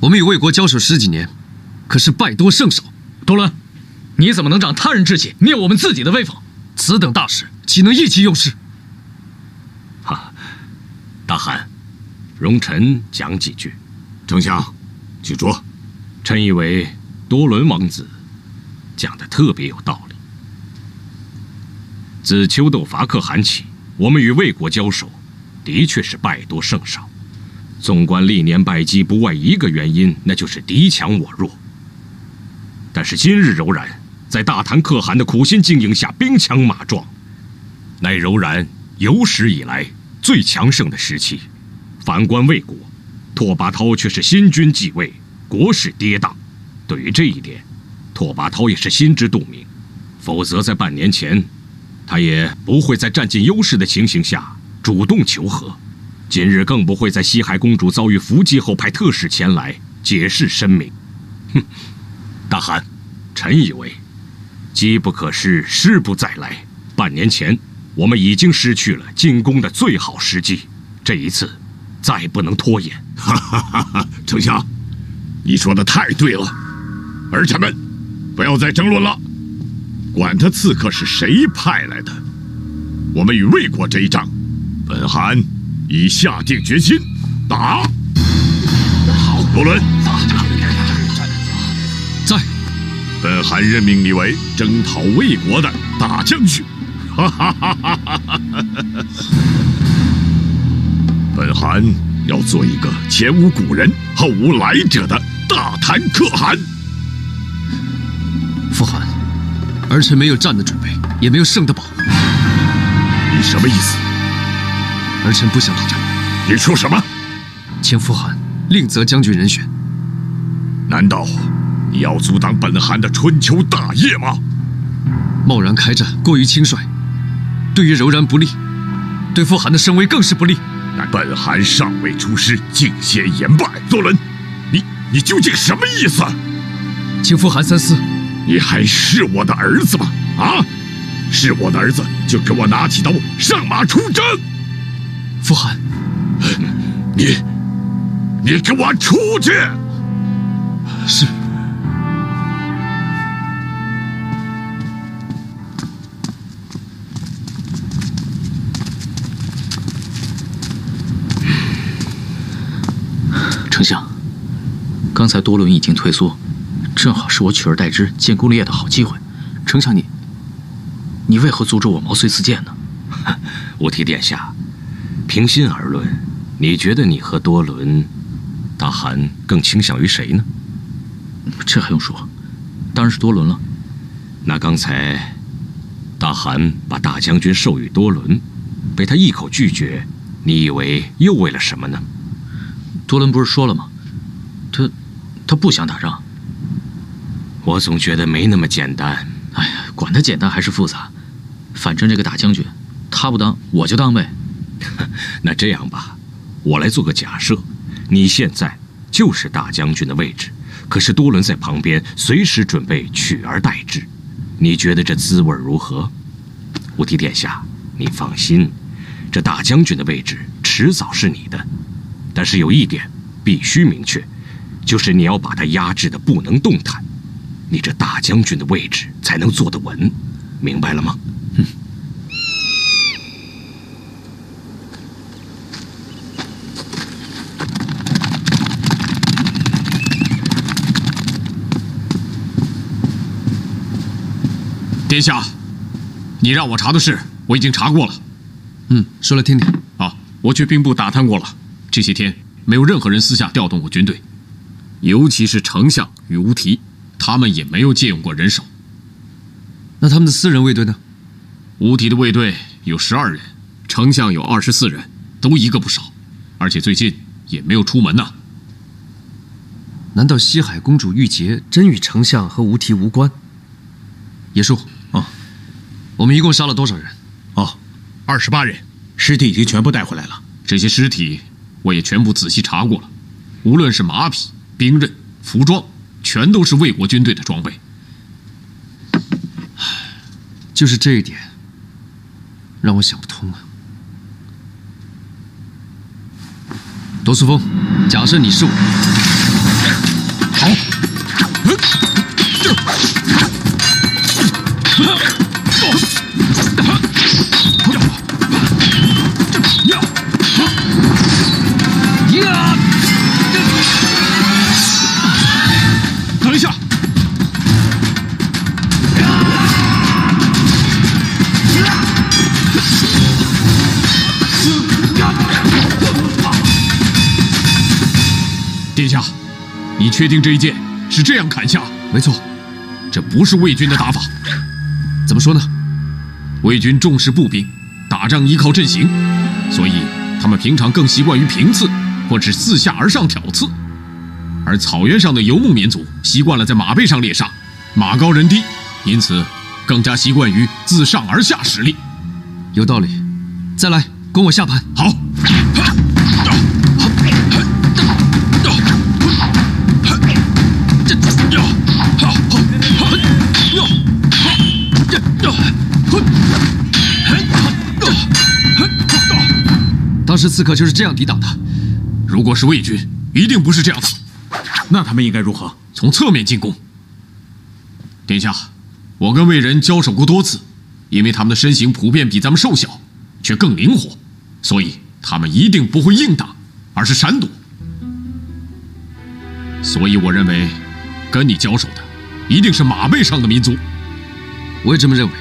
我们与魏国交手10几年，可是败多胜少。多伦，你怎么能长他人志气，灭我们自己的威风？此等大事，岂能意气用事？哈，大汗，容臣讲几句。丞相，请说。臣以为多伦王子讲的特别有道理。自丘斗伐可汗起，我们与魏国交手，的确是败多胜少。纵观历年败绩，不外一个原因，那就是敌强我弱。但是今日柔然在大唐可汗的苦心经营下，兵强马壮，乃柔然有史以来最强盛的时期。反观魏国，拓跋焘却是新君继位，国势跌宕。对于这一点，拓跋焘也是心知肚明，否则在半年前，他也不会在占尽优势的情形下主动求和。今日更不会在西海公主遭遇伏击后派特使前来解释申明。哼，大汗，臣以为，机不可失，失不再来。半年前，我们已经失去了进攻的最好时机，这一次，再不能拖延。哈哈哈哈！丞相，你说的太对了。儿臣们，不要再争论了。管他刺客是谁派来的，我们与魏国这一仗，本汗已下定决心打。好，多伦，在。本汗任命你为征讨魏国的大将军。哈哈哈哈哈哈！本汗要做一个前无古人后无来者的大唐可汗。父汗，儿臣没有战的准备，也没有胜的把握。你什么意思？儿臣不想打仗。你说什么？请父汗另择将军人选。难道你要阻挡本汗的春秋大业吗？贸然开战，过于轻率，对于柔然不利，对父汗的声威更是不利。本汗尚未出师，竟先言败。多伦，你究竟什么意思？请父汗三思。你还是我的儿子吗？啊，是我的儿子，就给我拿起刀，上马出征。父汗，你给我出去！是。丞相，刚才多伦已经退缩，正好是我取而代之建功立业的好机会。丞相你为何阻止我毛遂自荐呢？吾提殿下，平心而论，你觉得你和多伦、大汗更倾向于谁呢？这还用说，当然是多伦了。那刚才大汗把大将军授予多伦，被他一口拒绝，你以为又为了什么呢？多伦不是说了吗？他不想打仗。我总觉得没那么简单。哎呀，管他简单还是复杂，反正这个大将军，他不当我就当呗。那这样吧，我来做个假设，你现在就是大将军的位置，可是多伦在旁边，随时准备取而代之。你觉得这滋味如何？吾提殿下，你放心，这大将军的位置迟早是你的。但是有一点必须明确，就是你要把他压制的不能动弹，你这大将军的位置才能坐得稳，明白了吗？殿下，你让我查的事，我已经查过了。说来听听。啊，我去兵部打探过了，这些天没有任何人私下调动过军队，尤其是丞相与乌提，他们也没有借用过人手。那他们的私人卫队呢？乌提的卫队有12人，丞相有24人，都一个不少，而且最近也没有出门呐。难道西海公主玉洁真与丞相和无题无关？野叔，我们一共杀了多少人？28人，尸体已经全部带回来了。这些尸体我也全部仔细查过了，无论是马匹、兵刃、服装，全都是魏国军队的装备。就是这一点，让我想不通啊。窦素风，假设你是我，等一下！殿下，你确定这一剑是这样砍下？没错。这不是魏军的打法。怎么说呢？魏军重视步兵，打仗依靠阵型，所以他们平常更习惯于平刺或者自下而上挑刺。而草原上的游牧民族习惯了在马背上猎杀，马高人低，因此更加习惯于自上而下施力。有道理。再来，攻我下盘。好。当时刺客就是这样抵挡的。如果是魏军，一定不是这样的。那他们应该如何？从侧面进攻。殿下，我跟魏人交手过多次，因为他们的身形普遍比咱们瘦小，却更灵活，所以他们一定不会硬打，而是闪躲。所以我认为，跟你交手的一定是马背上的民族。我也这么认为。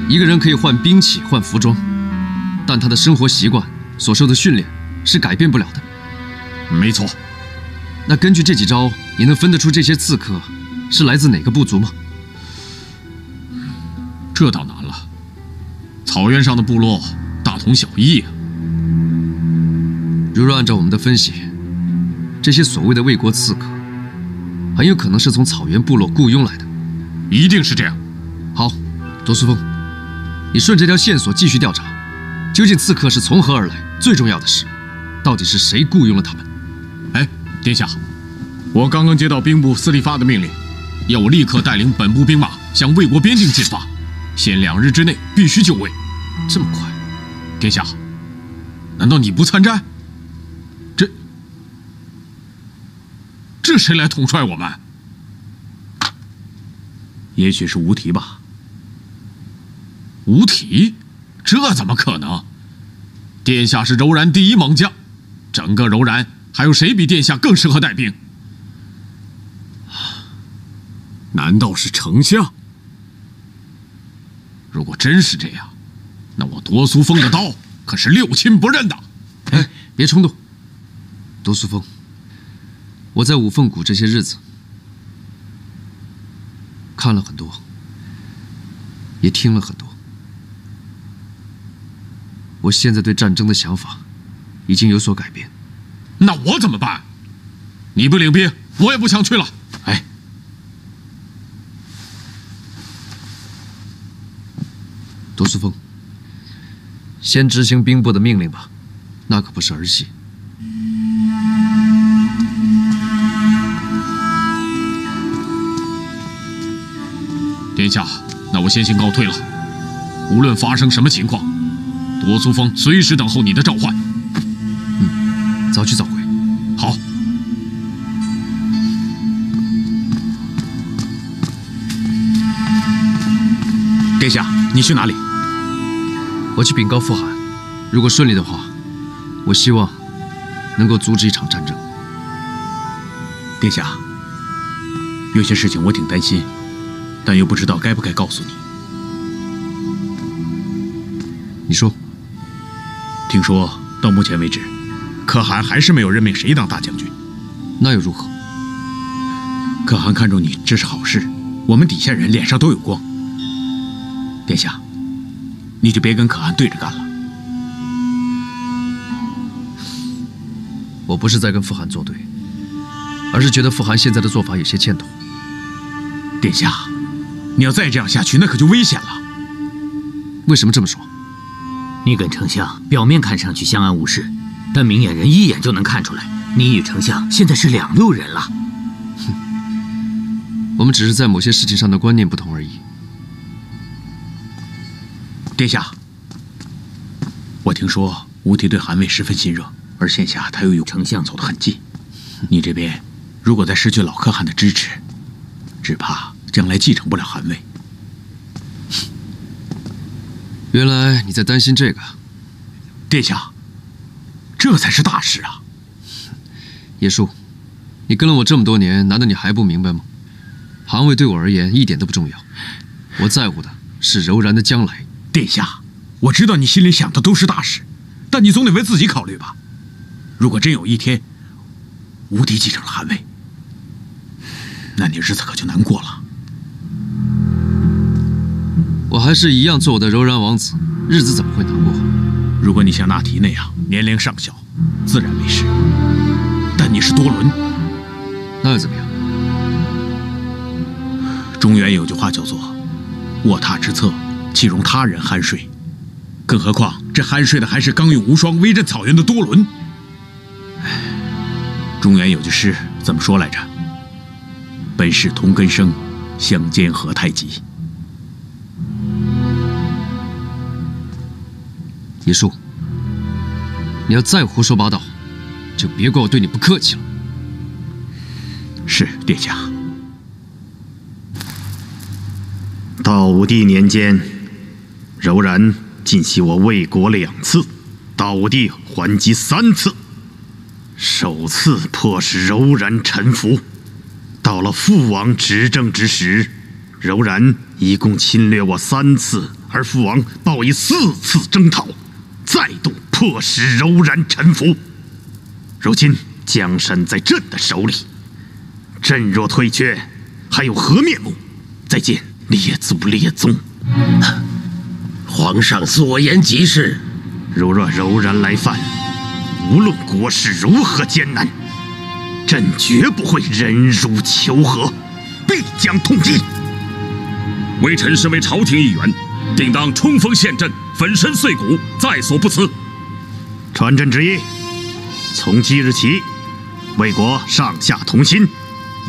一个人可以换兵器、换服装，但他的生活习惯、所受的训练是改变不了的。没错。那根据这几招，你能分得出这些刺客是来自哪个部族吗？这倒难了。草原上的部落大同小异啊。如若按照我们的分析，这些所谓的魏国刺客，很有可能是从草原部落雇佣来的。一定是这样。好，多苏峰，你顺这条线索继续调查，究竟刺客是从何而来？最重要的是，到底是谁雇佣了他们？哎，殿下，我刚刚接到兵部司隶发的命令，要我立刻带领本部兵马向魏国边境进发，限2日之内必须就位。这么快？殿下，难道你不参战？这谁来统帅我们？也许是吴提吧。吴提？这怎么可能？殿下是柔然第一猛将，整个柔然还有谁比殿下更适合带兵？难道是丞相？如果真是这样，那我多苏峰的刀可是六亲不认的。哎，别冲动。多苏峰，我在五凤谷这些日子看了很多，也听了很多。我现在对战争的想法已经有所改变。那我怎么办？你不领兵，我也不想去了。哎，多苏峰，先执行兵部的命令吧，那可不是儿戏。殿下，那我先行告退了。无论发生什么情况，多苏峰随时等候你的召唤。早去早回。好。殿下，你去哪里？我去禀告傅寒，如果顺利的话，我希望能够阻止一场战争。殿下，有些事情我挺担心，但又不知道该不该告诉你。你说。听说到目前为止，可汗还是没有任命谁当大将军。那又如何？可汗看中你，这是好事，我们底下人脸上都有光。殿下，你就别跟可汗对着干了。我不是在跟傅寒作对，而是觉得傅寒现在的做法有些欠妥。殿下，你要再这样下去，那可就危险了。为什么这么说？你跟丞相表面看上去相安无事，但明眼人一眼就能看出来，你与丞相现在是两路人了。我们只是在某些事情上的观念不同而已。殿下，我听说吴提对韩魏十分亲热，而现下他又与丞相走得很近，你这边如果再失去老可汗的支持，只怕将来继承不了汗位。原来你在担心这个，殿下，这才是大事啊！叶叔，你跟了我这么多年，难道你还不明白吗？汗位对我而言一点都不重要，我在乎的是柔然的将来。殿下，我知道你心里想的都是大事，但你总得为自己考虑吧。如果真有一天无敌继承了汗位，那你日子可就难过了。我还是一样做我的柔然王子，日子怎么会难过？如果你像纳提那样年龄尚小，自然没事。但你是多伦，那又怎么样？中原有句话叫做“卧榻之侧，岂容他人酣睡”，更何况这酣睡的还是刚勇无双、威震草原的多伦。中原有句诗怎么说来着？本是同根生，相煎何太急。叶叔，你要再胡说八道，就别怪我对你不客气了。是，殿下。道武帝年间，柔然进袭我魏国2次，道武帝还击3次，首次迫使柔然臣服。到了父王执政之时，柔然一共侵略我3次，而父王报以4次征讨，再度迫使柔然臣服。如今江山在朕的手里，朕若退却，还有何面目再见列祖列宗？皇上所言极是。如若柔然来犯，无论国事如何艰难，朕绝不会忍辱求和，必将痛击。微臣身为朝廷一员，定当冲锋陷阵，粉身碎骨，在所不辞。传朕旨意，从即日起，魏国上下同心，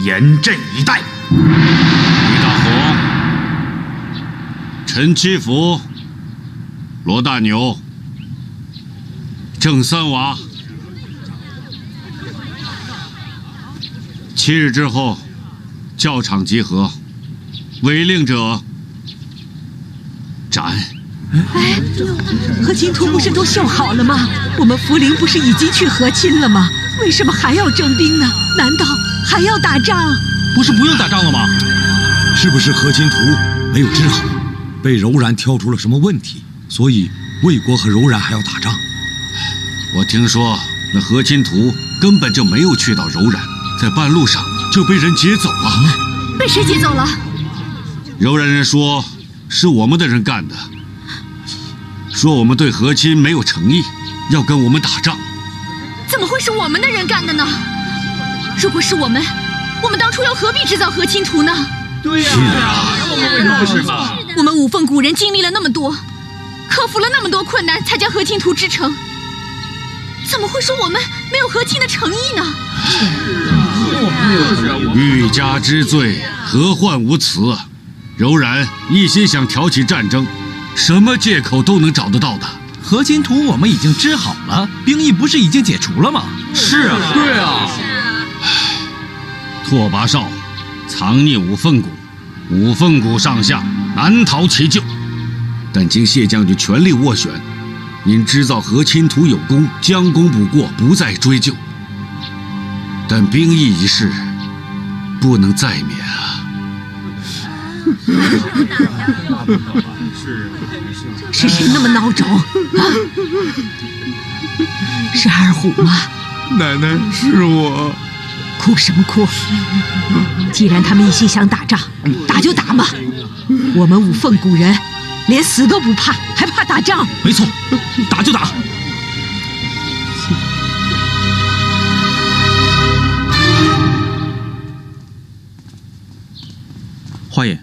严阵以待。于大侯，陈知府、罗大牛、郑三娃，7日之后教场集合，违令者斩。哎，和亲图不是都绣好了吗？我们福陵不是已经去和亲了吗？为什么还要征兵呢？难道还要打仗？不是不用打仗了吗？是不是和亲图没有治好，被柔然挑出了什么问题，所以魏国和柔然还要打仗？我听说那和亲图根本就没有去到柔然，在半路上就被人劫走了。被谁劫走了？柔然人说是我们的人干的，说我们对和亲没有诚意，要跟我们打仗。怎么会是我们的人干的呢？如果是我们当初又何必制造和亲图呢？对呀，是吧？我们五凤古人经历了那么多，克服了那么多困难，才将和亲图织成。怎么会说我们没有和亲的诚意呢？欲加之罪，何患无辞？柔然一心想挑起战争，什么借口都能找得到的。和亲图我们已经织好了，兵役不是已经解除了吗？是啊，对啊。拓跋绍藏匿五凤谷，五凤谷上下难逃其咎。但经谢将军全力斡旋，因织造和亲图有功，将功补过，不再追究。但兵役一事，不能再免啊！是谁那么孬种啊？是二虎吗？奶奶，是我。哭什么哭？既然他们一心想打仗，打就打嘛！我们五凤古人连死都不怕，还怕打仗？没错，打就打。花爷，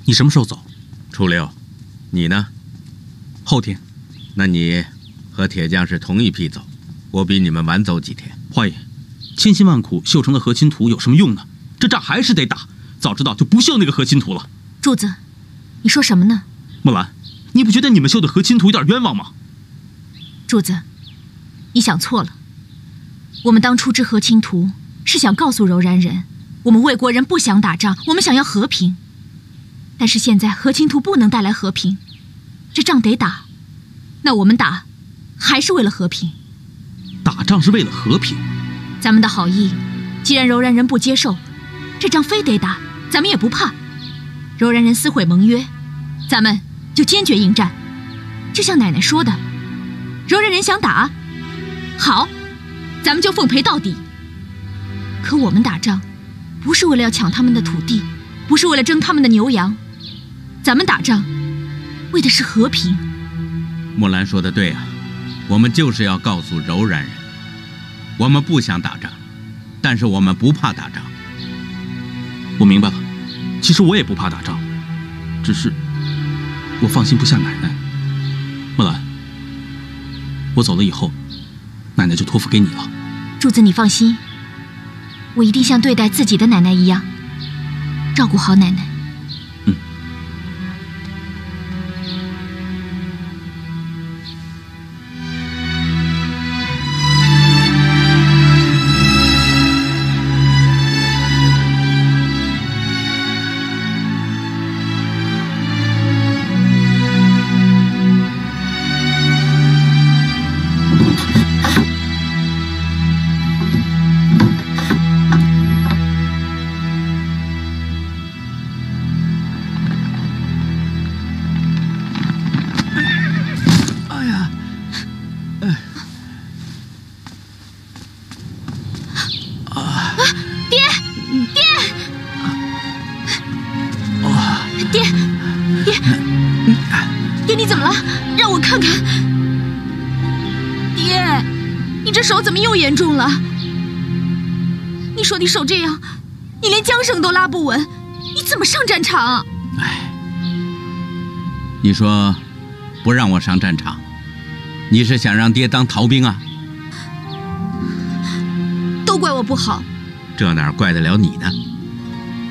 你什么时候走？初6，你呢？后天。那你和铁匠是同一批走，我比你们晚走几天。花爷，千辛万苦绣成的和亲图有什么用呢？这仗还是得打。早知道就不绣那个和亲图了。柱子，你说什么呢？木兰，你不觉得你们绣的和亲图有点冤枉吗？柱子，你想错了。我们当初织和亲图是想告诉柔然人，我们魏国人不想打仗，我们想要和平。但是现在和亲图不能带来和平，这仗得打，那我们打还是为了和平。打仗是为了和平，咱们的好意，既然柔然人不接受，这仗非得打，咱们也不怕。柔然人撕毁盟约，咱们就坚决应战。就像奶奶说的，柔然人想打，好，咱们就奉陪到底。可我们打仗，不是为了要抢他们的土地，不是为了争他们的牛羊，咱们打仗，为的是和平。木兰说的对啊，我们就是要告诉柔然人，我们不想打仗，但是我们不怕打仗。我明白了，其实我也不怕打仗，只是我放心不下奶奶。木兰，我走了以后，奶奶就托付给你了。柱子，你放心，我一定像对待自己的奶奶一样，照顾好奶奶。爹，你怎么了？让我看看。爹，你这手怎么又严重了？你说你手这样，你连缰绳都拉不稳，你怎么上战场？你说不让我上战场，你是想让爹当逃兵啊？都怪我不好。这哪怪得了你呢？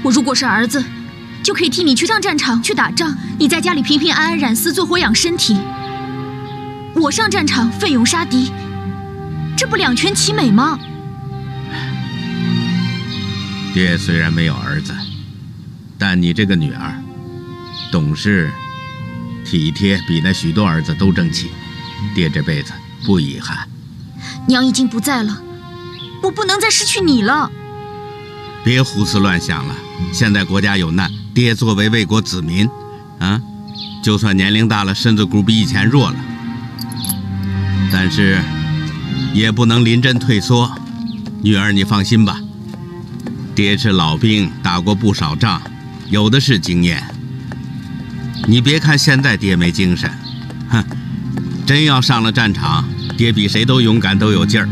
我如果是儿子，就可以替你去上战场去打仗，你在家里平平安安染丝做活养身体。我上战场奋勇杀敌，这不两全其美吗？爹虽然没有儿子，但你这个女儿懂事体贴，比那许多儿子都争气，爹这辈子不遗憾。娘已经不在了，我不能再失去你了。别胡思乱想了，现在国家有难，爹作为魏国子民就算年龄大了，身子骨比以前弱了，但是也不能临阵退缩。女儿你放心吧，爹是老兵，打过不少仗，有的是经验。你别看现在爹没精神，真要上了战场，爹比谁都勇敢，都有劲儿。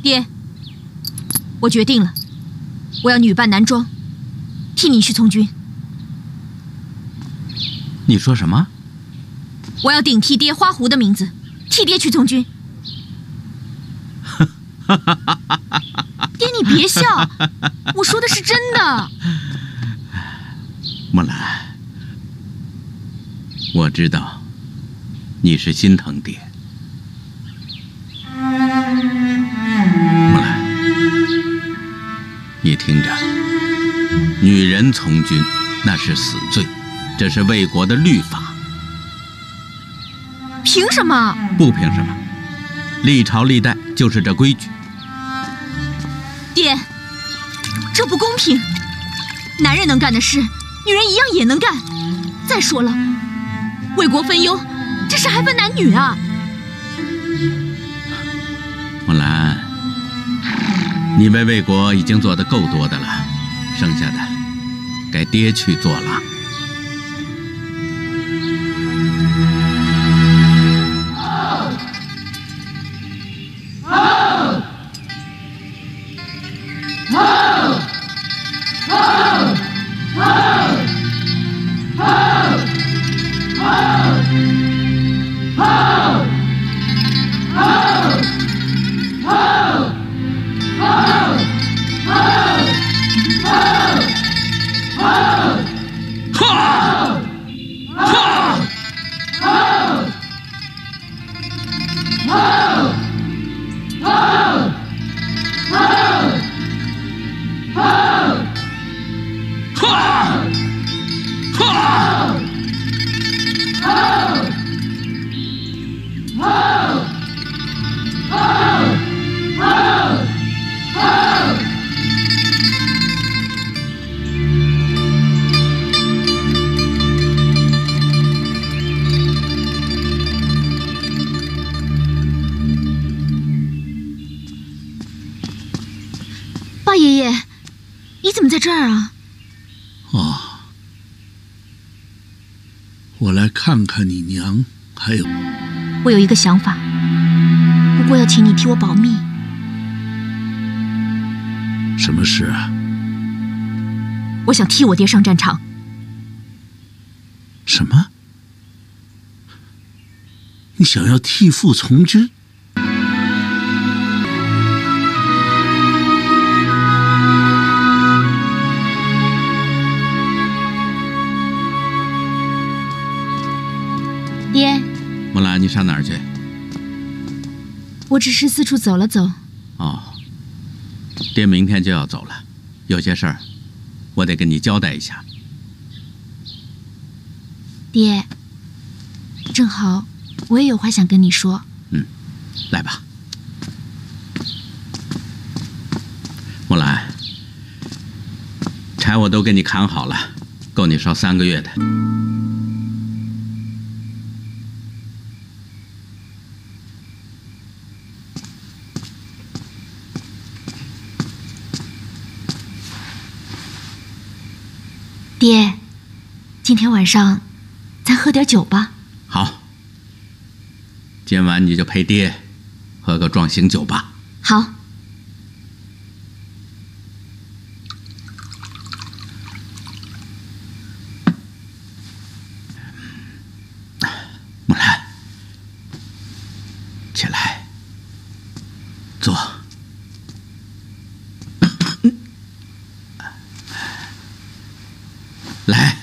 爹，我决定了，我要女扮男装，替你去从军。你说什么？我要顶替爹花狐的名字，替爹去从军。爹，你别笑，我说的是真的。木兰，我知道你是心疼爹。木兰，你听着，女人从军那是死罪，这是魏国的律法。凭什么？不凭什么，历朝历代就是这规矩。爹，这不公平，男人能干的事，女人一样也能干。再说了，魏国分忧，这事还分男女啊。木兰，你为魏国已经做得够多的了，剩下的该爹去做了。八爷爷，你怎么在这儿啊？哦，我来看看你娘，还有……我有一个想法，不过要请你替我保密。什么事啊？我想替我爹上战场。什么？你想要替父从军？爹，木兰，你上哪儿去？我只是四处走了走。哦，爹明天就要走了，有些事儿我得跟你交代一下。爹，正好我也有话想跟你说。来吧。木兰，柴我都给你砍好了，够你烧3个月的。爹，今天晚上咱喝点酒吧。好，今晚你就陪爹喝个壮行酒吧。好。木兰，起来，坐。来，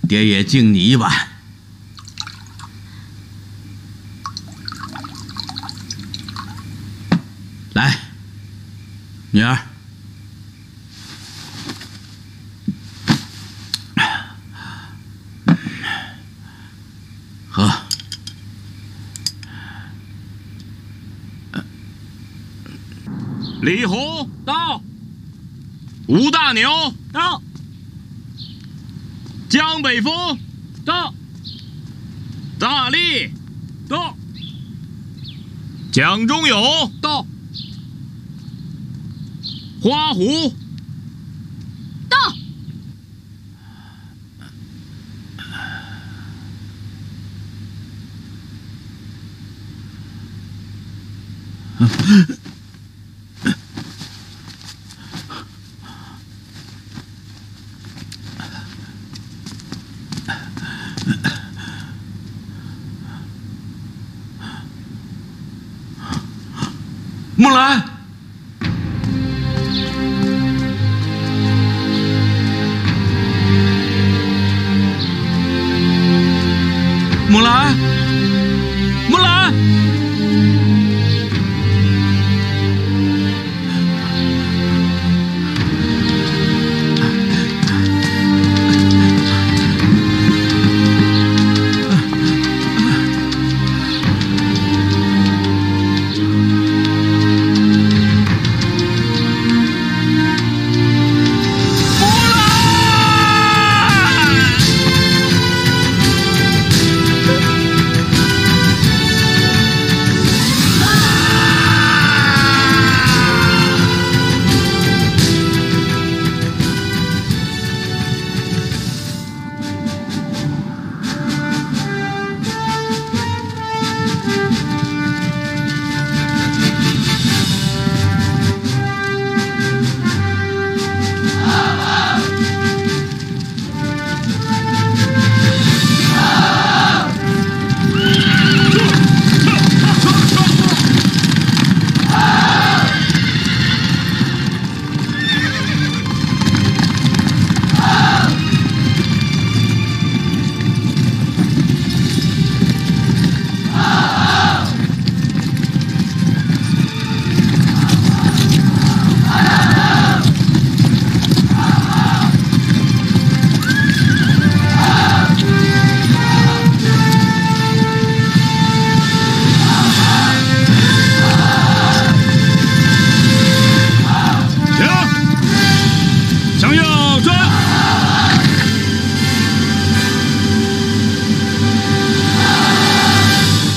爹也敬你一碗。来，女儿，喝。李红到，吴大牛到，江北风到，大力到，蒋中勇到，花虎到。木兰，木兰，木兰。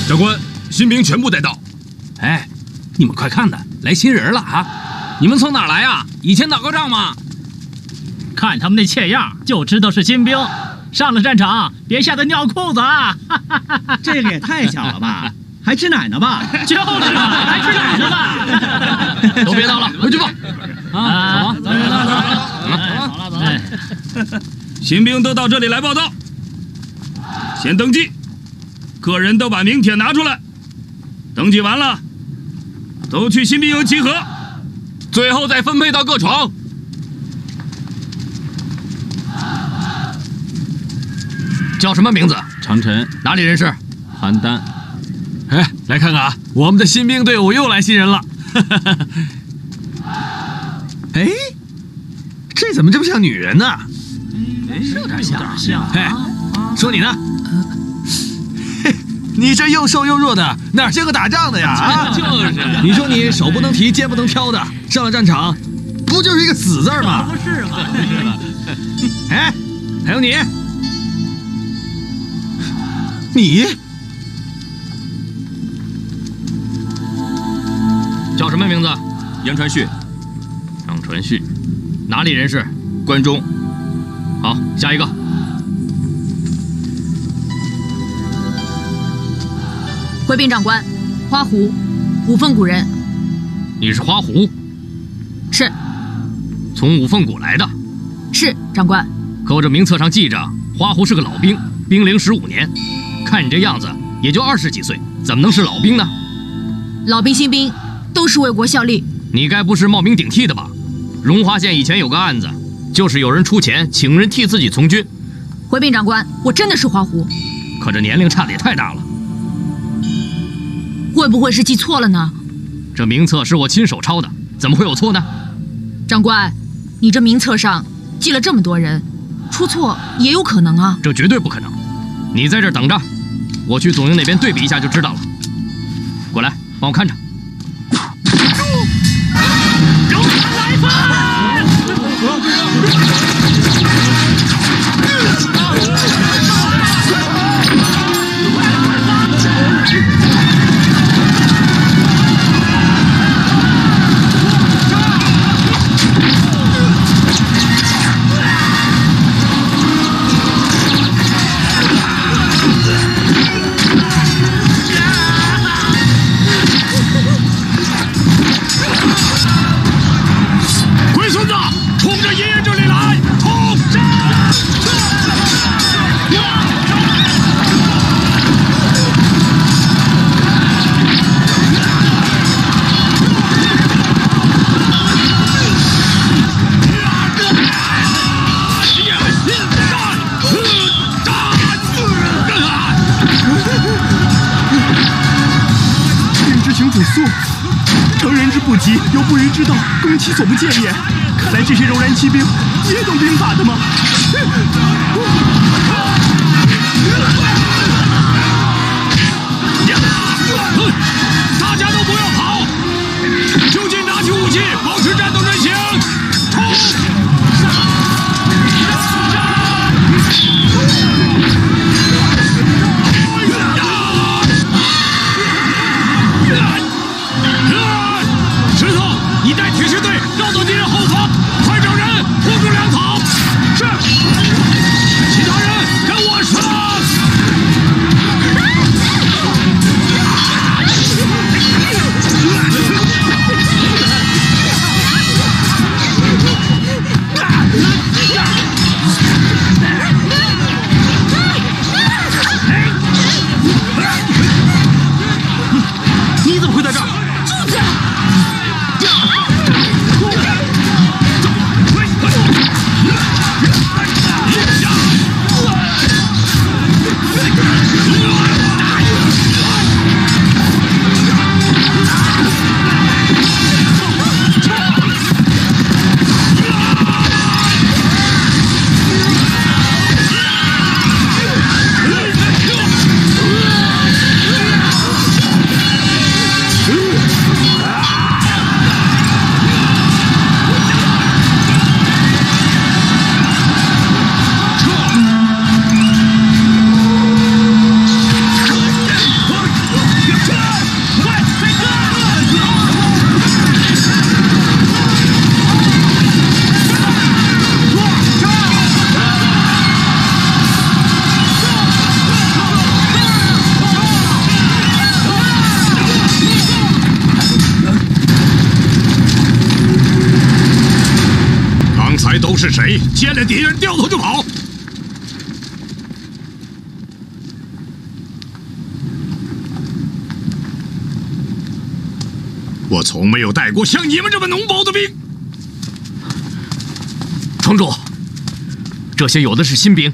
长官，新兵全部带到。哎，你们快看呐，来新人了啊！你们从哪儿来呀？以前打过仗吗？看他们那怯样，就知道是新兵。上了战场，别吓得尿裤子啊！这个也太小了吧，还吃奶呢吧？就是啊，还吃奶呢吧？都别闹了，回去吧。啊，走，新兵都到这里来报道。先登记，个人都把名帖拿出来。登记完了，都去新兵营集合，最后再分配到各床。叫什么名字？长晨。哪里人士？邯郸。哎，来看看啊，我们的新兵队伍又来新人了。哎，这怎么这么像女人呢？有点像。哎，说你呢？你这又瘦又弱的，哪像个打仗的呀？啊，就是。你说你手不能提，肩不能挑的，上了战场，不就是一个死字吗？不是嘛？哎，还有你。你叫什么名字？杨传旭。杨传旭，哪里人士？关中。好，下一个。回禀长官，花湖，五凤谷人。你是花湖？是。从五凤谷来的？是，长官。可我这名册上记着，花湖是个老兵，兵龄15年。看你这样子，也就20几岁，怎么能是老兵呢？老兵、新兵都是为国效力。你该不是冒名顶替的吧？荣华县以前有个案子，就是有人出钱请人替自己从军。回禀长官，我真的是花湖。可这年龄差的也太大了。会不会是记错了呢？这名册是我亲手抄的，怎么会有错呢？长官，你这名册上记了这么多人，出错也有可能啊。这绝对不可能。你在这儿等着。我去总营那边对比一下就知道了。过来，帮我看着。有人来犯！成人之不及，有不虞之道，攻其所不见也。看来这些柔然骑兵也懂兵法的吗？大家都不要跑，就近拿起武器，保持战斗阵型，冲！石头，你带铁血队绕到敌人后方，快找人护住粮草。是。其他人跟我上！你怎么会在这儿？柱子！是谁，见了敌人掉头就跑。我从没有带过像你们这么脓包的兵。城主，这些有的是新兵。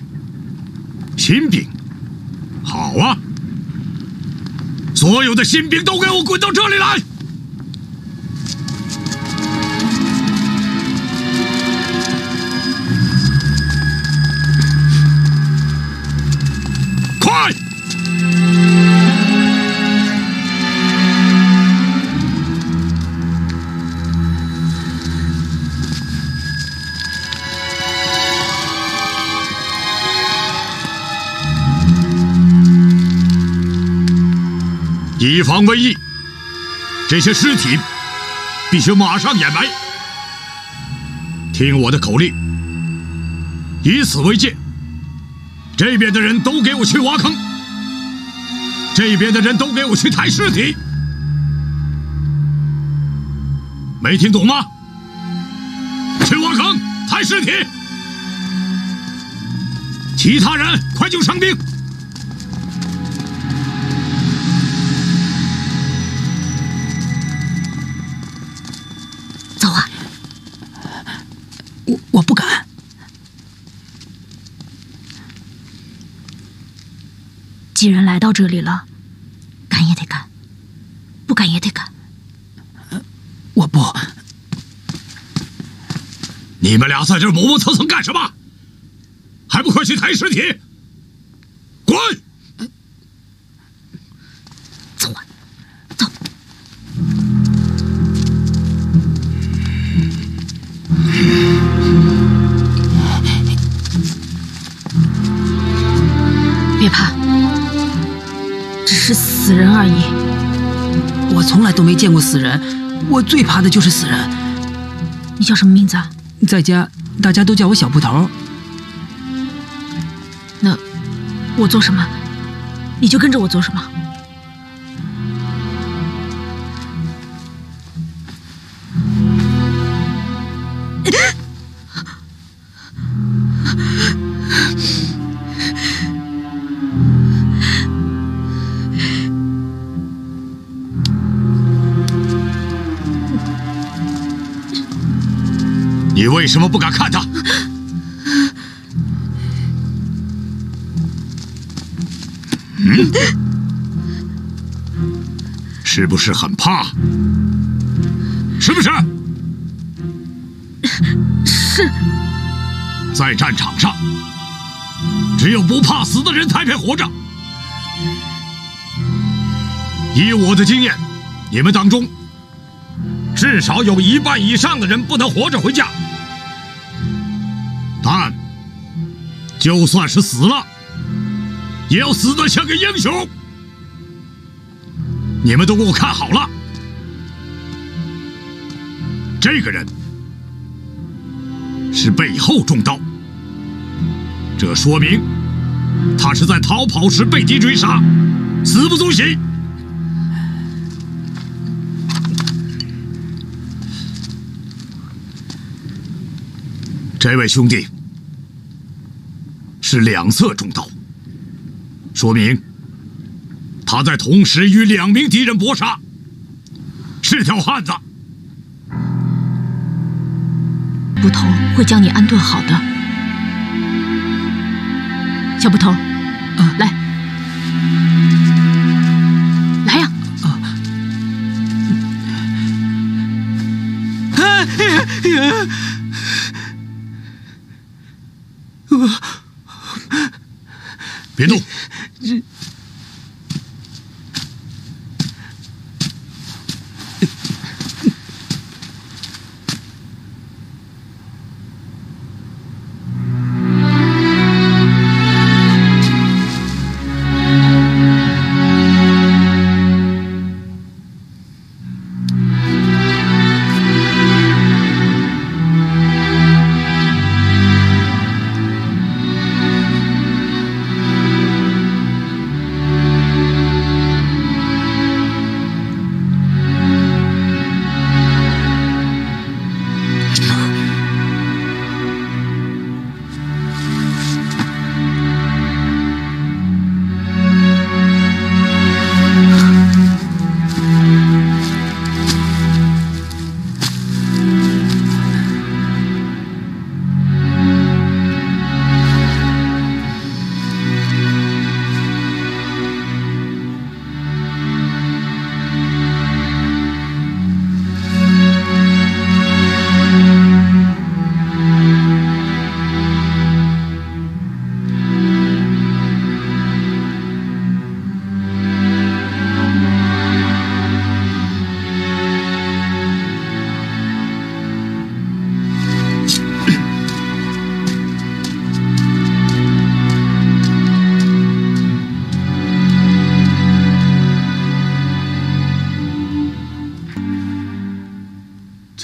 新兵，好啊！所有的新兵都给我滚到这里来！快！以防万一，这些尸体必须马上掩埋。听我的口令，以此为界，这边的人都给我去挖坑，这边的人都给我去抬尸体。没听懂吗？去挖坑，抬尸体。其他人快救伤兵。我不敢。既然来到这里了，干也得干，不干也得干。我不。你们俩在这磨磨蹭蹭干什么？还不快去抬尸体！滚！走啊，走。别怕，只是死人而已。我从来都没见过死人，我最怕的就是死人。你叫什么名字啊？在家大家都叫我小捕头。那我做什么，你就跟着我做什么。你为什么不敢看他？是不是很怕？是不是？是。在战场上，只有不怕死的人才配活着。以我的经验，你们当中至少有1半以上的人不能活着回家。但就算是死了，也要死得像个英雄。你们都给我看好了，这个人是背后中刀，这说明他是在逃跑时被敌追杀，死不足惜。这位兄弟是两侧中刀，说明他在同时与2名敌人搏杀，是条汉子。捕头会将你安顿好的。小捕头，来，来呀！别动！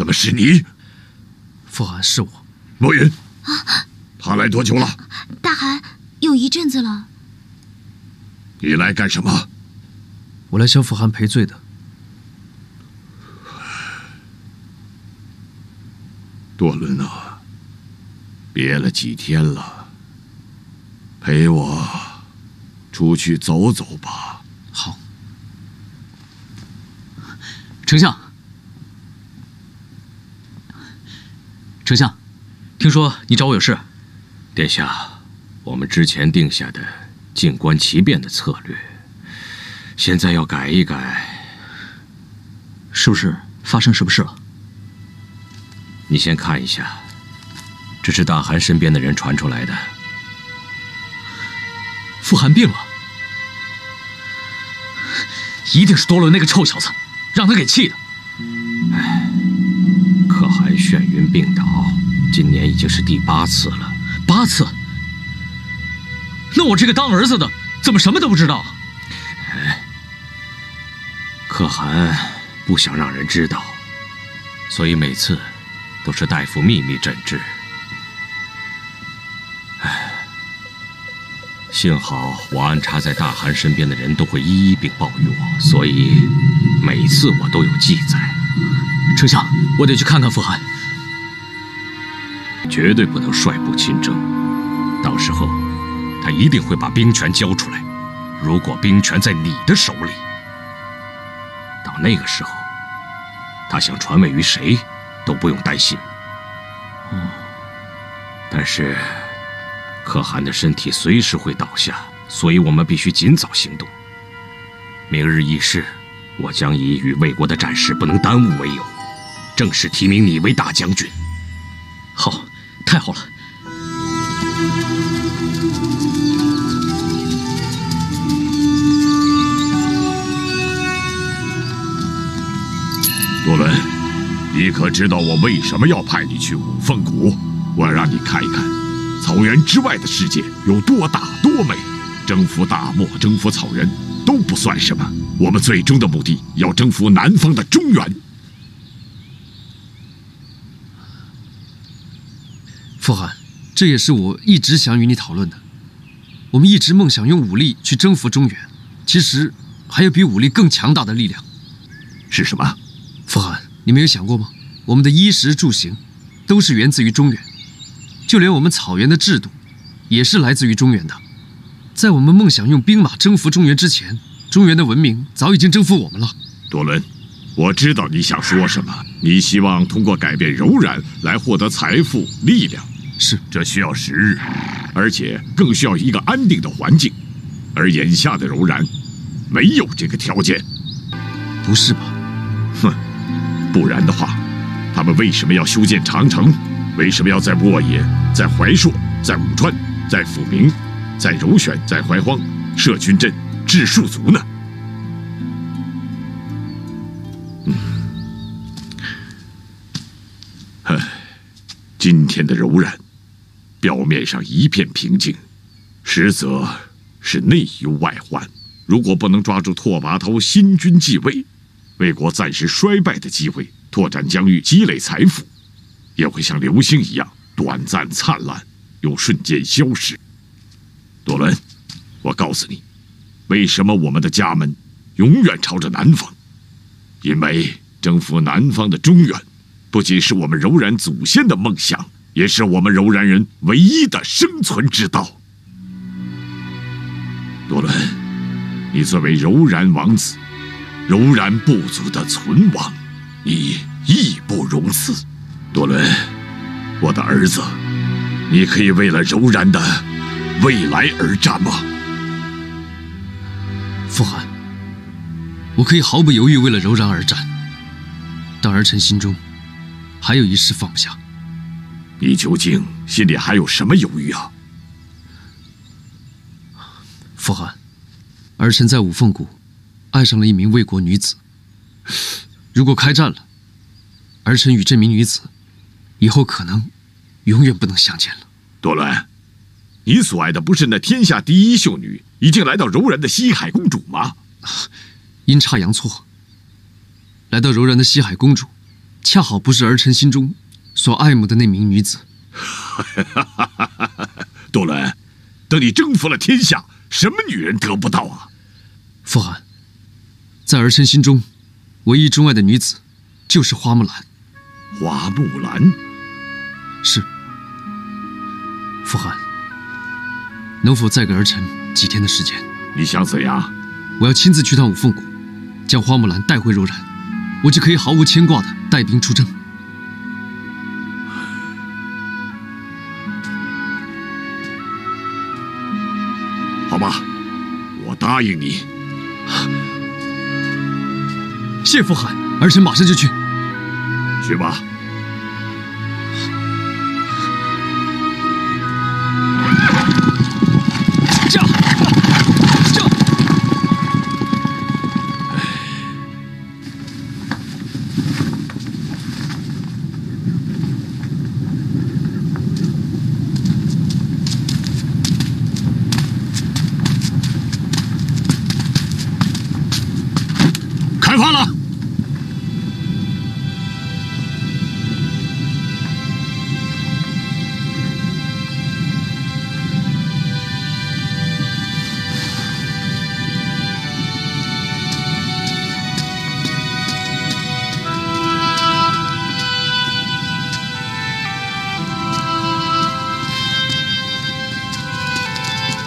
怎么是你？傅寒，是我。莫云，他来多久了？大汗有一阵子了。你来干什么？我来向傅寒赔罪的。多伦啊，憋了几天了，陪我出去走走吧。好。丞相，丞相，听说你找我有事？殿下，我们之前定下的静观其变的策略，现在要改一改。是不是发生什么事了？你先看一下，这是大汗身边的人传出来的。傅寒病了，一定是多伦那个臭小子让他给气的。可汗眩晕病倒，今年已经是第8次了。8次？那我这个当儿子的怎么什么都不知道？可汗不想让人知道，所以每次都是大夫秘密诊治。幸好我安插在大汗身边的人都会一一禀报于我，所以每次我都有记载。丞相，我得去看看傅寒。绝对不能率部亲征，到时候他一定会把兵权交出来。如果兵权在你的手里，到那个时候，他想传位于谁都不用担心。但是可汗的身体随时会倒下，所以我们必须尽早行动。明日议事，我将以与魏国的战事不能耽误为由，正式提名你为大将军。好，太好了。多伦，你可知道我为什么要派你去五凤谷？我要让你看一看草原之外的世界有多大多美。征服大漠，征服草原都不算什么，我们最终的目的要征服南方的中原。傅寒，这也是我一直想与你讨论的。我们一直梦想用武力去征服中原，其实还有比武力更强大的力量。是什么？傅寒，你没有想过吗？我们的衣食住行都是源自于中原，就连我们草原的制度也是来自于中原的。在我们梦想用兵马征服中原之前，中原的文明早已经征服我们了。多伦，我知道你想说什么，你希望通过改变柔然来获得财富、力量。是，这需要时日，而且更需要一个安定的环境，而眼下的柔然没有这个条件。不是吧？哼，不然的话，他们为什么要修建长城？为什么要在沃野、在怀朔、在武川、在抚明、在柔选、在怀荒设军阵、治戍卒呢？今天的柔然，表面上一片平静，实则是内忧外患。如果不能抓住拓跋焘新君继位，魏国暂时衰败的机会，拓展疆域、积累财富，也会像流星一样短暂灿烂，又瞬间消失。多伦，我告诉你，为什么我们的家门永远朝着南方？因为征服南方的中原，不仅是我们柔然祖先的梦想，也是我们柔然人唯一的生存之道。多伦，你作为柔然王子，柔然部族的存亡，你义不容辞。多伦，我的儿子，你可以为了柔然的未来而战吗？傅寒，我可以毫不犹豫为了柔然而战，但儿臣心中还有一事放不下。你究竟心里还有什么犹豫啊？傅寒，儿臣在五凤谷爱上了一名魏国女子，如果开战了，儿臣与这名女子以后可能永远不能相见了。多伦，你所爱的不是那天下第一秀女，已经来到柔然的西海公主吗？阴差阳错，来到柔然的西海公主，恰好不是儿臣心中所爱慕的那名女子。多伦，等你征服了天下，什么女人得不到啊？父汗，在儿臣心中，唯一钟爱的女子就是花木兰。花木兰？是。父汗，能否再给儿臣几天的时间？你想怎样？我要亲自去趟五凤谷，将花木兰带回柔然，我就可以毫无牵挂的带兵出征。好吧，我答应你。谢父汗，儿臣马上就去。去吧。开发了。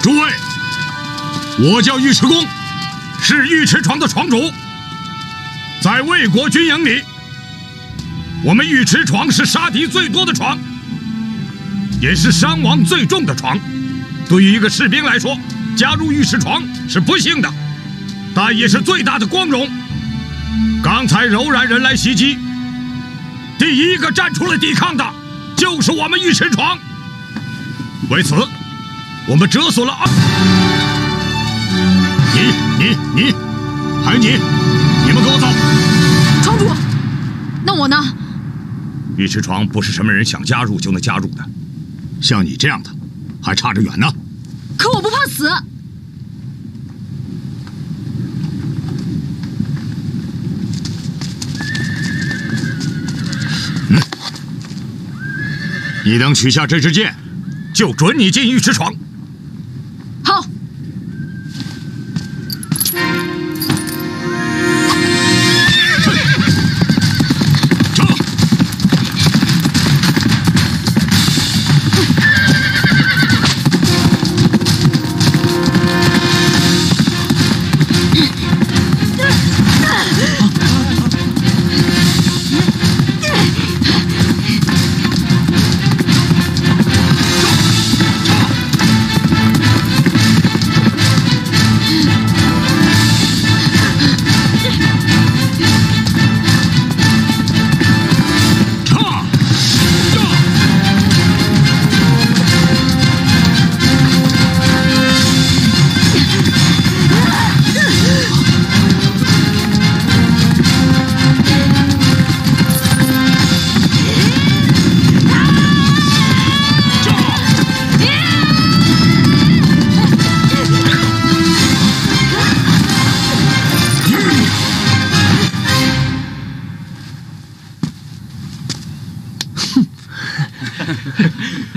诸位，我叫尉迟恭，是尉迟床的床主。在魏国军营里，我们尉迟床是杀敌最多的床，也是伤亡最重的床。对于一个士兵来说，加入尉迟床是不幸的，但也是最大的光荣。刚才柔然人来袭击，第一个站出来抵抗的就是我们尉迟床。为此，我们折损了你，还有你们跟我走。床主，那我呢？尉迟床不是什么人想加入就能加入的，像你这样的还差着远呢。可我不怕死。你等取下这支箭，就准你进尉迟床。好。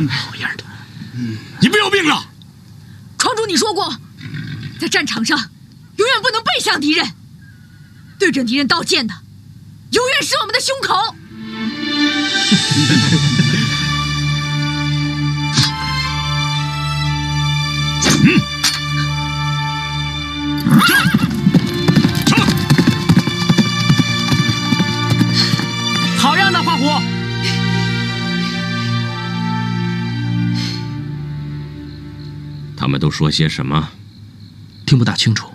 好样的！你不要命了？床主，你说过，在战场上永远不能背向敌人，对准敌人刀剑的，永远是我们的胸口。好样的，花虎！他们都说些什么？听不大清楚。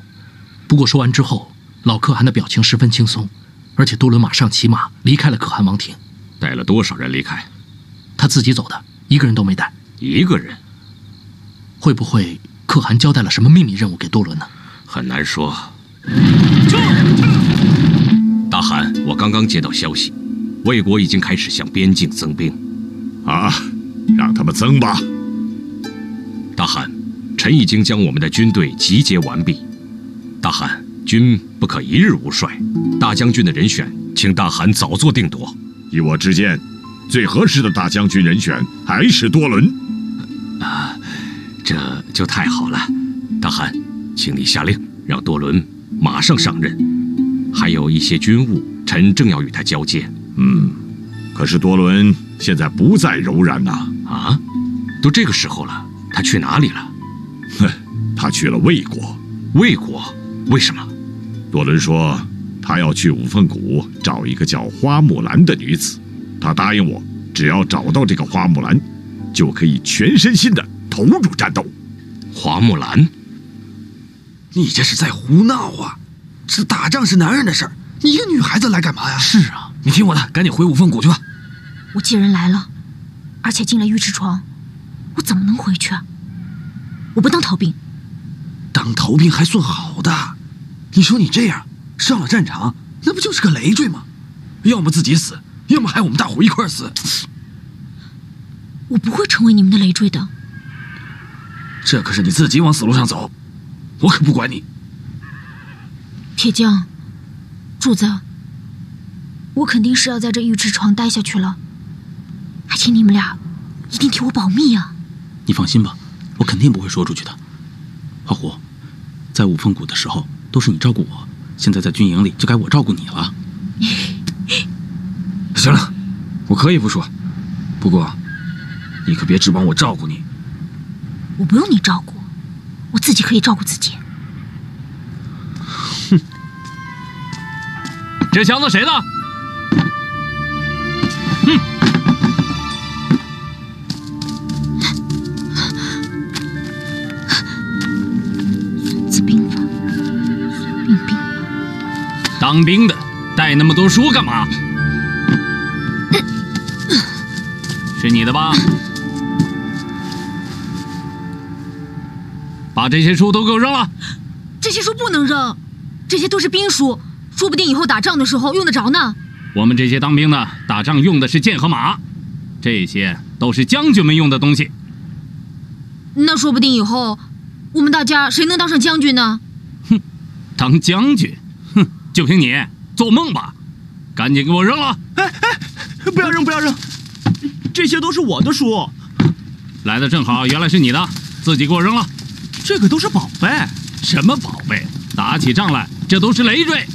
不过说完之后，老可汗的表情十分轻松，而且多伦马上骑马离开了可汗王庭。带了多少人离开？他自己走的，一个人都没带。一个人？会不会可汗交代了什么秘密任务给多伦呢？很难说。大汗，我刚刚接到消息，魏国已经开始向边境增兵。啊，让他们增吧。大汗，臣已经将我们的军队集结完毕。大汗，军不可一日无帅，大将军的人选，请大汗早做定夺。依我之见，最合适的大将军人选还是多伦。这就太好了。大汗，请你下令让多伦马上上任。还有一些军务，臣正要与他交接。可是多伦现在不在柔然呐。啊？都这个时候了，他去哪里了？他去了魏国。魏国？为什么？多伦说他要去五凤谷找一个叫花木兰的女子，他答应我，只要找到这个花木兰，就可以全身心的投入战斗。花木兰？你这是在胡闹啊！这打仗是男人的事儿，你一个女孩子来干嘛呀？是啊，你听我的，赶紧回五凤谷去吧。我既然来了，而且进了尉迟床，我怎么能回去啊？我不当逃兵。当逃兵还算好的，你说你这样上了战场，那不就是个累赘吗？要么自己死，要么害我们大伙一块死。我不会成为你们的累赘的。这可是你自己往死路上走，我可不管你。铁匠，主子，我肯定是要在这尉迟床待下去了，还请你们俩一定替我保密啊！你放心吧，我肯定不会说出去的。花虎，在五凤谷的时候都是你照顾我，现在在军营里就该我照顾你了。行了，我可以不说，不过你可别指望我照顾你。我不用你照顾，我自己可以照顾自己。这箱子谁的？孙子兵法，孙膑兵。当兵的带那么多书干嘛？是你的吧？把这些书都给我扔了！这些书不能扔，这些都是兵书，说不定以后打仗的时候用得着呢。我们这些当兵的打仗用的是剑和马，这些都是将军们用的东西。那说不定以后我们大家谁能当上将军呢？当将军？哼，就凭你，做梦吧！赶紧给我扔了！不要扔，不要扔，这些都是我的书。来的正好，原来是你的，自己给我扔了。这个都是宝贝。什么宝贝？打起仗来，这都是累赘。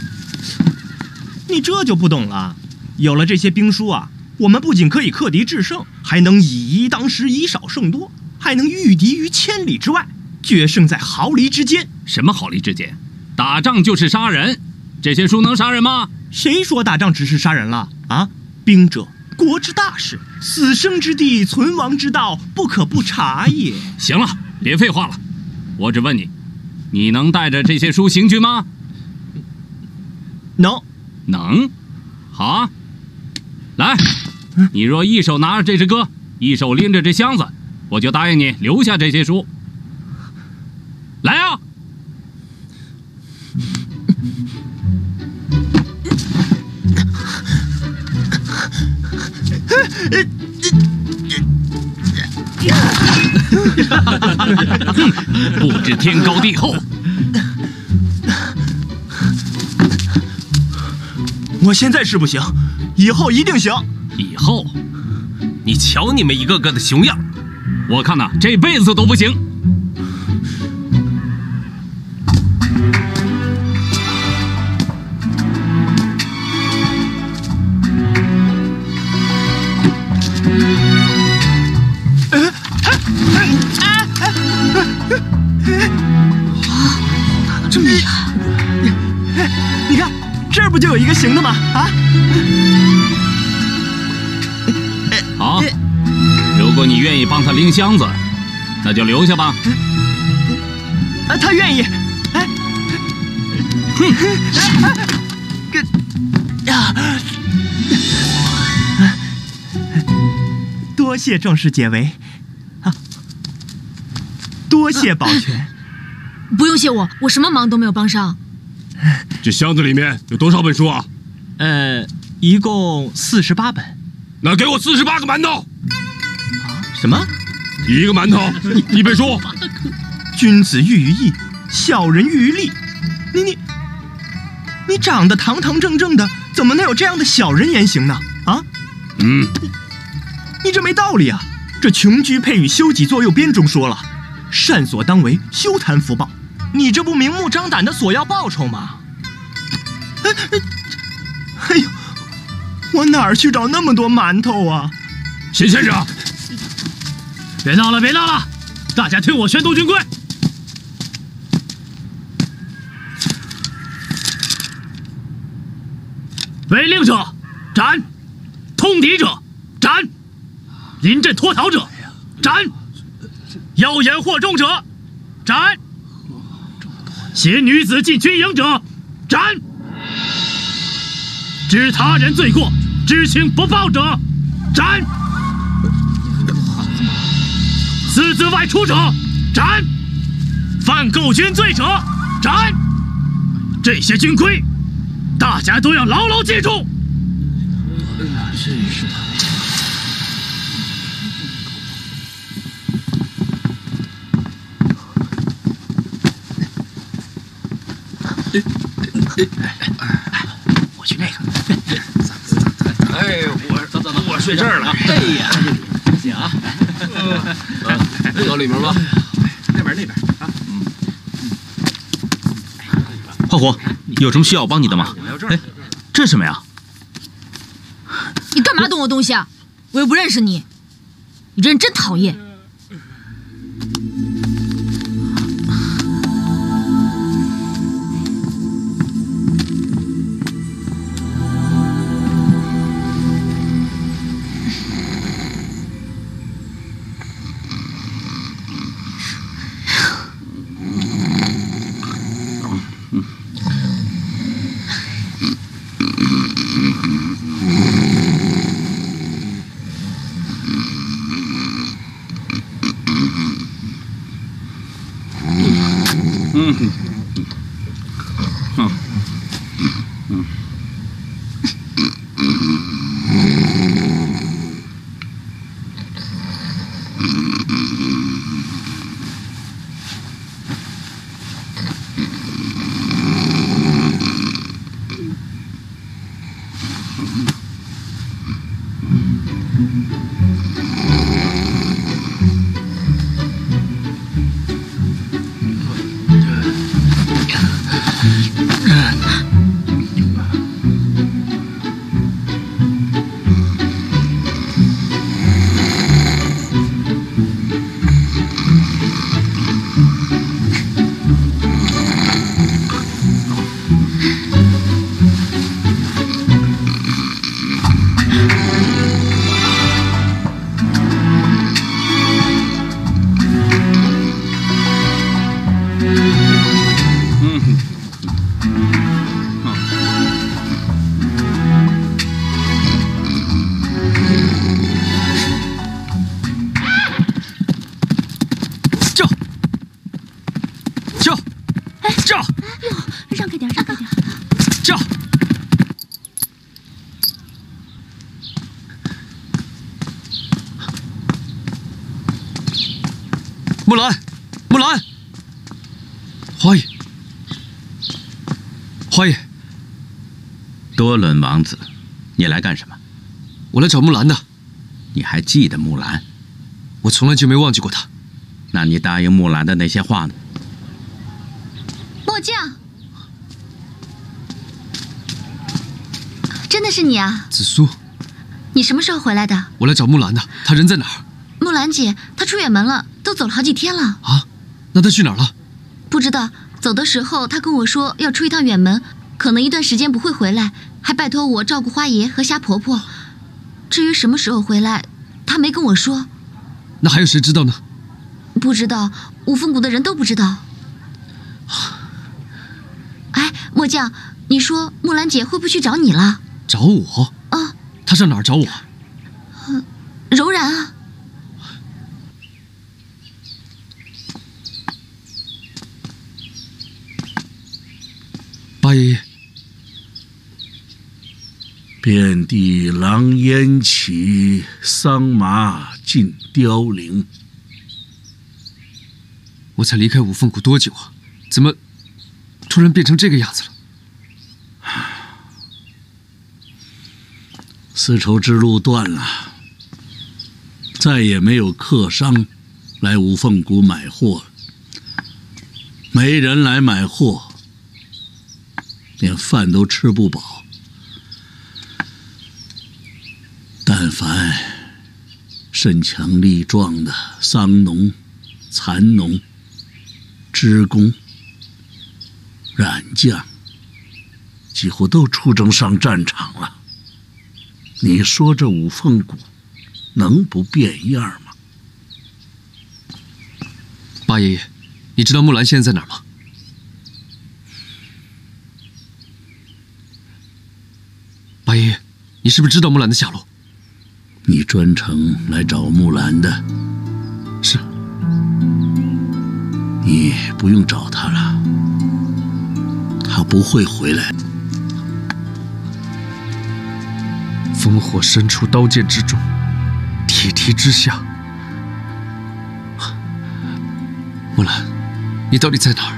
你这就不懂了。有了这些兵书啊，我们不仅可以克敌制胜，还能以一当十，以少胜多，还能御敌于千里之外，决胜在毫厘之间。什么毫厘之间？打仗就是杀人，这些书能杀人吗？谁说打仗只是杀人了啊？兵者，国之大事，死生之地，存亡之道，不可不察也。行了，别废话了，我只问你，你能带着这些书行军吗？能，好啊。来，你若一手拿着这支歌，一手拎着这箱子，我就答应你留下这些书。来啊！不知天高地厚。我现在是不行，以后一定行。以后，你瞧你们一个个的熊样，我看呐，这辈子都不行。这么厉害！你看，这儿不就有一个行的吗？啊！好，如果你愿意帮他拎箱子，那就留下吧。他愿意。哎，多谢壮士解围，啊，多谢保全。不用谢我，我什么忙都没有帮上。这箱子里面有多少本书啊？一共48本。那给我48个馒头。什么？1个馒头，1本书。君子喻于义，小人喻于利。你长得堂堂正正的，怎么能有这样的小人言行呢？啊！你这没道理啊！这穷居配与修己作右编中说了，善所当为，休谈福报。你这不明目张胆的索要报酬吗？哎呦，我哪儿去找那么多馒头啊？秦先生，别闹了，别闹了，大家听我宣读军规。违令者斩，通敌者斩，临阵脱逃者斩，妖言惑众者斩，携女子进军营者斩，知他人罪过知情不报者斩，私自外出者斩，犯构军罪者斩。这些军规大家都要牢牢记住。真是的。我去那个。哎，我睡这儿了。哎呀，行啊。到里面吧。那边啊。花虎，有什么需要我帮你的吗？哎，这是什么呀？你干嘛动我东西啊？我又不认识你，你这人真讨厌。木兰，木兰，花爷，花爷，多伦王子，你来干什么？我来找木兰的。你还记得木兰？我从来就没忘记过她。那你答应木兰的那些话呢？末将，真的是你啊，紫苏。你什么时候回来的？我来找木兰的，她人在哪儿？木兰姐，她出远门了，都走了好几天了。啊？那她去哪儿了？不知道。走的时候，她跟我说要出一趟远门，可能一段时间不会回来，还拜托我照顾花爷和虾婆婆。至于什么时候回来，她没跟我说。那还有谁知道呢？不知道，五凤谷的人都不知道。哎，末将，你说木兰姐会不会去找你了？找我？啊。她上哪儿找我？柔然啊。八爷爷，遍地狼烟起，桑麻尽凋零。我才离开五凤谷多久啊？怎么突然变成这个样子了？丝绸之路断了，再也没有客商来五凤谷买货了，没人来买货，连饭都吃不饱。但凡身强力壮的桑农、蚕农、织工、染匠，几乎都出征上战场了。你说这五凤谷能不变样吗？八爷爷，你知道木兰现在在哪儿吗？八爷爷，你是不是知道木兰的下落？你专程来找木兰的？是。你不用找她了，她不会回来。烽火深处，刀剑之中，铁蹄之下。木兰，你到底在哪儿？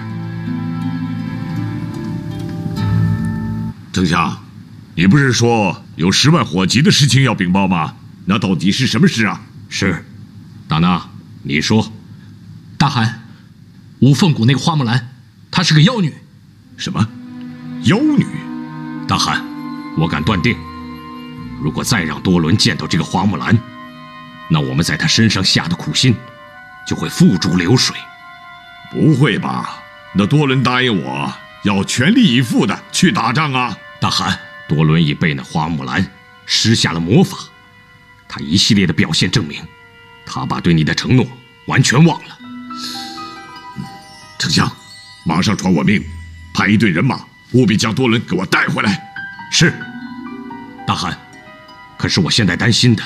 丞相，你不是说有10万火急的事情要禀报吗？那到底是什么事啊？是，大纳，你说。大汗，五凤谷那个花木兰，她是个妖女。什么？妖女？大汗，我敢断定。如果再让多伦见到这个花木兰，那我们在他身上下的苦心就会付诸流水。不会吧？那多伦答应我要全力以赴的去打仗啊！大汗，多伦已被那花木兰施下了魔法，他一系列的表现证明，他把对你的承诺完全忘了。丞相，马上传我命，派一队人马，务必将多伦给我带回来。是，大汗。可是我现在担心的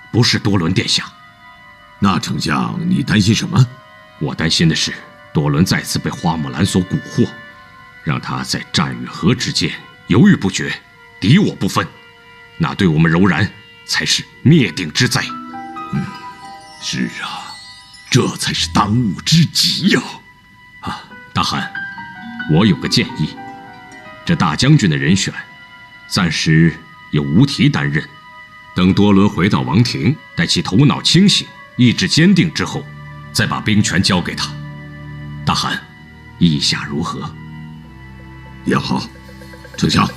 不是多伦殿下。那丞相，你担心什么？我担心的是多伦再次被花木兰所蛊惑，让他在战与和之间犹豫不决，敌我不分，那对我们柔然才是灭顶之灾。是啊，这才是当务之急呀！大汗，我有个建议，这大将军的人选，暂时由吴提担任，等多伦回到王庭，待其头脑清醒、意志坚定之后，再把兵权交给他。大汗，意下如何？也好，丞相。